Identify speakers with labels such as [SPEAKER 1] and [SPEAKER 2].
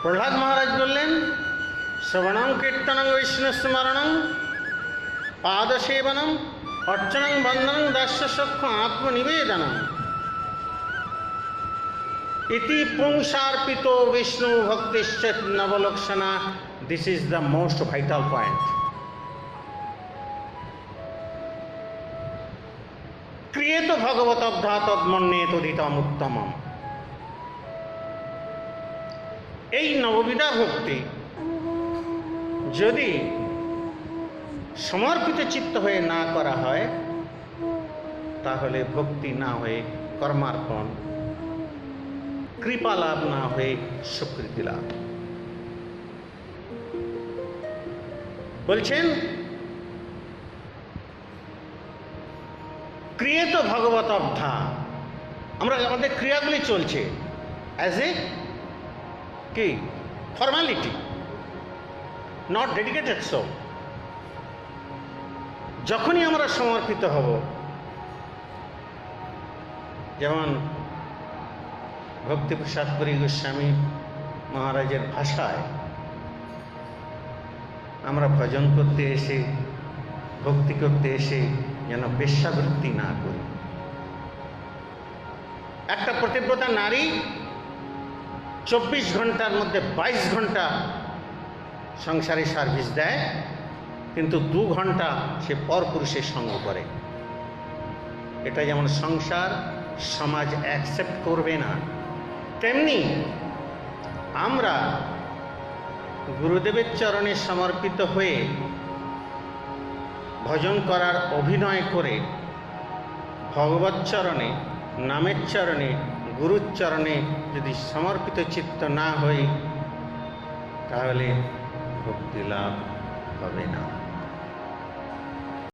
[SPEAKER 1] প্রহ্লাদ মহারাজ বললেন, শ্রবণং কীর্তনং বিষ্ণুস্মরণং পাদসেবনম অর্চনং বন্দনং দাস্য সখ্য আত্মনিবেদনম ইতি পুংসার্পিত বিষ্ণু ভক্তিশ্চেত নবলক্ষণা। This is the most vital point. ক্রিয়েত ভগবতব্ধা তদ্মন্যে তদিতম উত্তমম। এই নববিধা ভক্তি যদি সমর্পিত চিত্ত হয়ে না করা হয়, তাহলে ভক্তি না হয়ে কর্মার্পণ, কৃপা লাভ না হয়ে স্বীকৃতি লাভ। বলছেন ক্রিয়েত ভগবত অব্ধা। আমাদের ক্রিয়াগুলি চলছে অ্যাজ এ কি ফর্মালিটি, নট ডেডিকেটেড সোল। যখনই আমরা সমর্পিত হব, যেমন ভক্তিপ্রসাদ পুরী গোস্বামী মহারাজের ভাষায়, আমরা ভজন করতে এসে, ভক্তি করতে এসে যেন বেশ্যাবৃত্তি না করি। একটা পতিব্রতা নারী 24 ঘন্টার মধ্যে 22 ঘন্টা সংসারে সার্ভিস দেয়, কিন্তু 2 ঘন্টা সে পরপুরুষের সঙ্গ করে। এটা যেমন সংসার সমাজ অ্যাকসেপ্ট করবে না, তেমনি আমরা গুরুদেবের চরণে সমর্পিত হয়ে ভজন করার অভিনয় করে ভগবৎ চরণে, নামের চরণে, গুরুর চরণে যদি সমর্পিত চিত্ত না হই, তাহলে ভক্তি লাভ হবে না।